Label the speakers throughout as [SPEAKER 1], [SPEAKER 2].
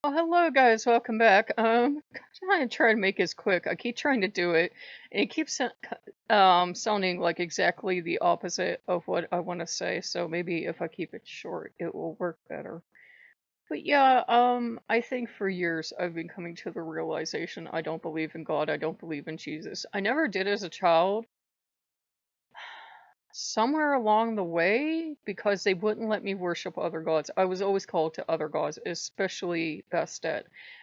[SPEAKER 1] Oh, hello guys, welcome back. I'm trying to make this quick. I keep trying to do it, and it keeps sounding like exactly the opposite of what I want to say. So maybe if I keep it short, it will work better. But yeah, I think for years I've been coming to the realization I don't believe in God. I don't believe in Jesus. I never did as a child. Somewhere along the way, because they wouldn't let me worship other gods, I was always called to other gods, especially Bastet.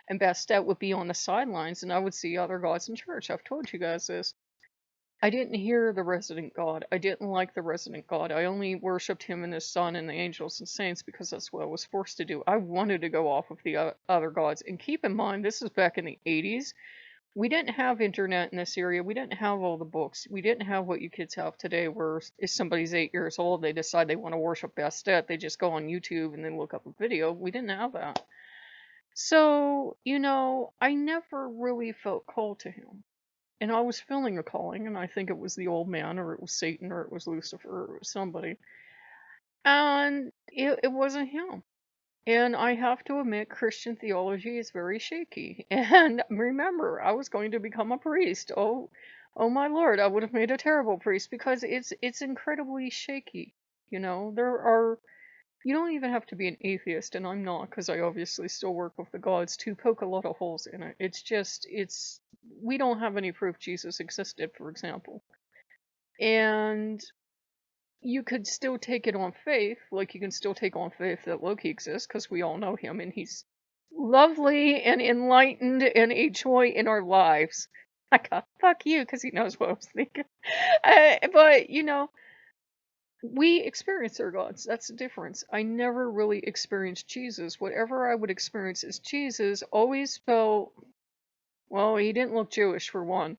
[SPEAKER 1] And Bastet would be on the sidelines, and I would see other gods in church. I've told you guys this. I didn't hear the resident god. I didn't like the resident god. I only worshipped him and his son and the angels and saints because that's what I was forced to do. I wanted to go off of the other gods. And keep in mind, this is back in the 80s. We didn't have internet in this area. We didn't have all the books. We didn't have what you kids have today, where if somebody's 8 years old, they decide they want to worship Bastet, they just go on YouTube and then look up a video. We didn't have that. So, I never really felt called to him. And I was feeling a calling, and I think it was the old man, or it was Satan, or it was Lucifer, or it was somebody. And it wasn't him. And I have to admit, Christian theology is very shaky. And remember, I was going to become a priest. Oh my Lord, I would have made a terrible priest because it's incredibly shaky. There are you don't even have to be an atheist, and I'm not because I obviously still work with the gods to poke a lot of holes in it. It's we don't have any proof Jesus existed, for example. And you could still take it on faith, like you can still take on faith that Loki exists, because we all know him and he's lovely and enlightened and a joy in our lives. I got fuck you, because he knows what I was thinking. But we experience our gods. That's the difference. I never really experienced Jesus. Whatever I would experience as Jesus always felt, well, he didn't look Jewish for one.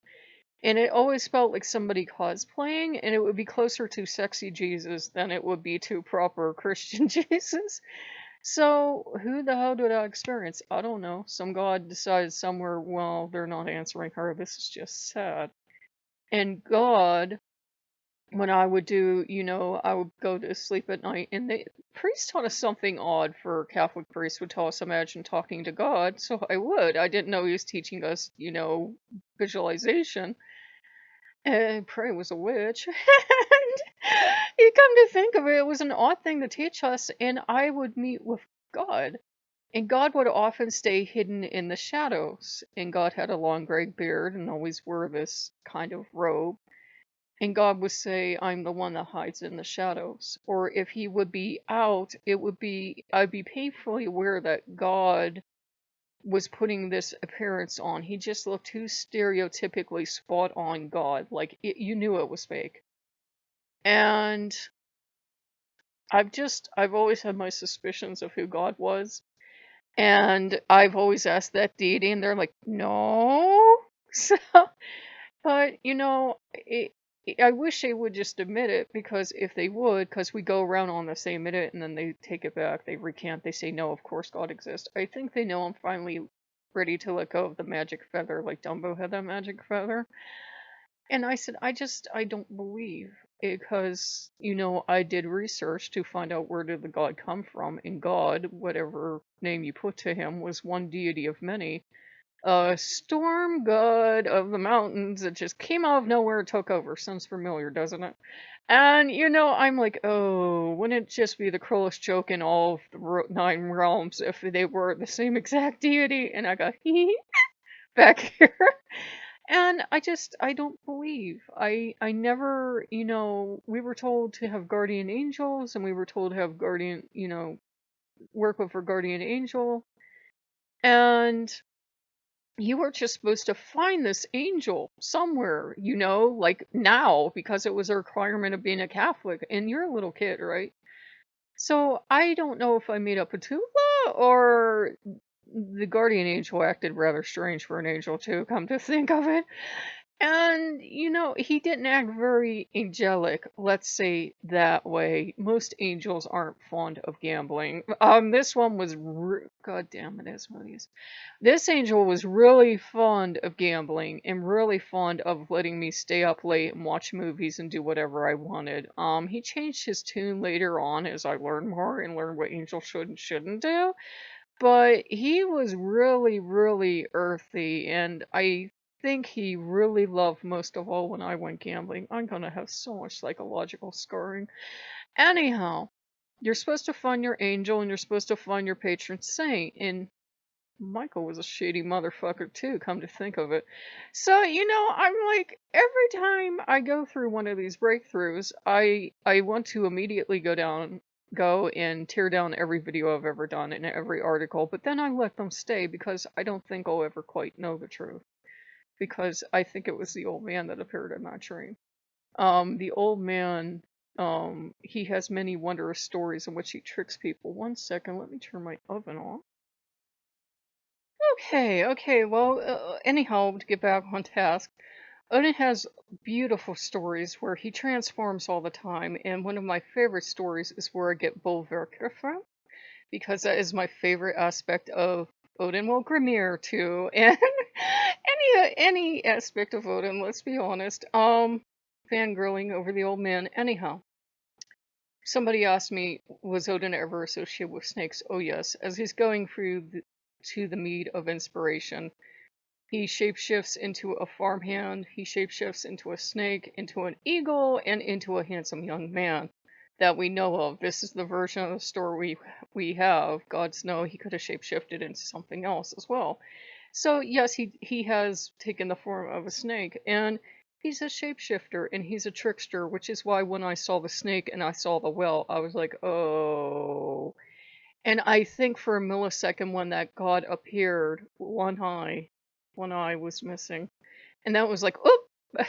[SPEAKER 1] And it always felt like somebody cosplaying, and it would be closer to sexy Jesus than it would be to proper Christian Jesus. So, who the hell did I experience? I don't know. Some god decided somewhere, well, they're not answering her. This is just sad. And God, when I would do, I would go to sleep at night, and the priest taught us something odd for Catholic priests would tell us, imagine talking to God. So I would. I didn't know he was teaching us, visualization. And Prey was a witch. And you come to think of it, it was an odd thing to teach us, and I would meet with God. And God would often stay hidden in the shadows. And God had a long gray beard and always wore this kind of robe. And God would say, I'm the one that hides in the shadows. Or if he would be out, I'd be painfully aware that God was putting this appearance on. He just looked too stereotypically spot on God. Like you knew it was fake. And I've always had my suspicions of who God was. And I've always asked that deity, and they're like, no. So, but I wish they would just admit it, because if they would, because we go around on the same minute and then they take it back, they recant, they say, no, of course God exists. I think they know I'm finally ready to let go of the magic feather, like Dumbo had that magic feather. And I said, I don't believe, because, I did research to find out where did the god come from, and God, whatever name you put to him, was one deity of many. A storm god of the mountains that just came out of nowhere and took over. Sounds familiar, doesn't it? And, I'm like, oh, wouldn't it just be the cruelest joke in all of the 9 realms if they were the same exact deity? And I got, hee back here. And I don't believe. I never, we were told to have guardian angels, and we were told to have guardian, work with our guardian angel. And you were just supposed to find this angel somewhere, like now, because it was a requirement of being a Catholic, and you're a little kid, right? So I don't know if I made up a Tula, or the guardian angel acted rather strange for an angel too, come to think of it. And, he didn't act very angelic, let's say that way. Most angels aren't fond of gambling. This one was, God damn it, Asmodeus. This angel was really fond of gambling and really fond of letting me stay up late and watch movies and do whatever I wanted. He changed his tune later on as I learned more and learned what angels should and shouldn't do. But he was really, really earthy, and I think he really loved most of all when I went gambling. I'm gonna have so much psychological scarring. Anyhow, you're supposed to find your angel and you're supposed to find your patron saint. And Michael was a shady motherfucker too, come to think of it. So, I'm like, every time I go through one of these breakthroughs, I want to immediately go and tear down every video I've ever done and every article, but then I let them stay because I don't think I'll ever quite know the truth. Because I think it was the old man that appeared in my dream. The old man, he has many wondrous stories in which he tricks people. One second, let me turn my oven on. Okay, well, anyhow, to get back on task, Odin has beautiful stories where he transforms all the time, and one of my favorite stories is where I get Bolverker from, because that is my favorite aspect of Odin. Well, Grimir too, and any aspect of Odin, let's be honest. Fangirling over the old man. Anyhow, somebody asked me, was Odin ever associated with snakes? Oh yes, as he's going to the mead of inspiration. He shapeshifts into a farmhand, he shapeshifts into a snake, into an eagle, and into a handsome young man that we know of. This is the version of the story we have. Gods know he could have shapeshifted into something else as well. So yes, he has taken the form of a snake, and he's a shapeshifter and he's a trickster, which is why when I saw the snake and I saw the well, I was like, oh. And I think for a millisecond when that god appeared, one eye was missing. And that was like, oop!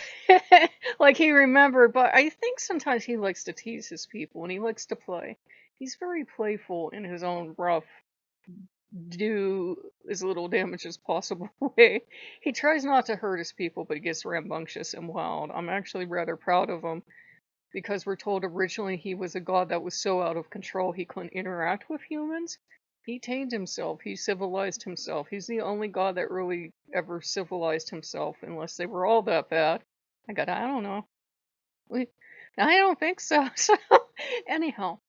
[SPEAKER 1] Like he remembered, but I think sometimes he likes to tease his people and he likes to play. He's very playful in his own rough, do as little damage as possible way. He tries not to hurt his people, but he gets rambunctious and wild. I'm actually rather proud of him because we're told originally he was a god that was so out of control he couldn't interact with humans. He tamed himself, he civilized himself. He's the only god that really ever civilized himself, unless they were all that bad. I don't know. I don't think so. So, anyhow,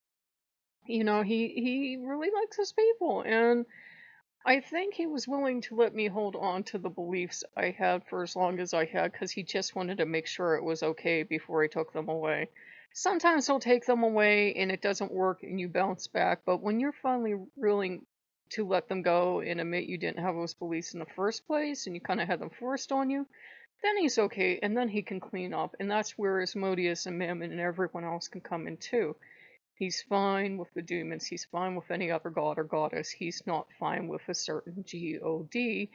[SPEAKER 1] he really likes his people, and I think he was willing to let me hold on to the beliefs I had for as long as I had because he just wanted to make sure it was okay before he took them away. Sometimes he'll take them away and it doesn't work and you bounce back, but when you're finally willing to let them go and admit you didn't have those beliefs in the first place and you kind of had them forced on you, then he's okay and then he can clean up. And that's where Asmodeus and Mammon and everyone else can come in too. He's fine with the demons. He's fine with any other god or goddess. He's not fine with a certain god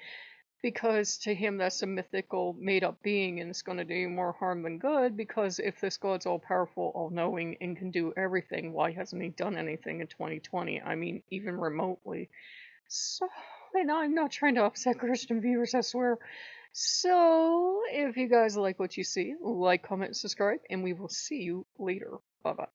[SPEAKER 1] because to him that's a mythical, made-up being and it's going to do more harm than good because if this god's all-powerful, all-knowing, and can do everything, why hasn't he done anything in 2020? I mean, even remotely. So, and I'm not trying to upset Christian viewers, I swear. So, if you guys like what you see, like, comment, and subscribe, and we will see you later. Bye-bye.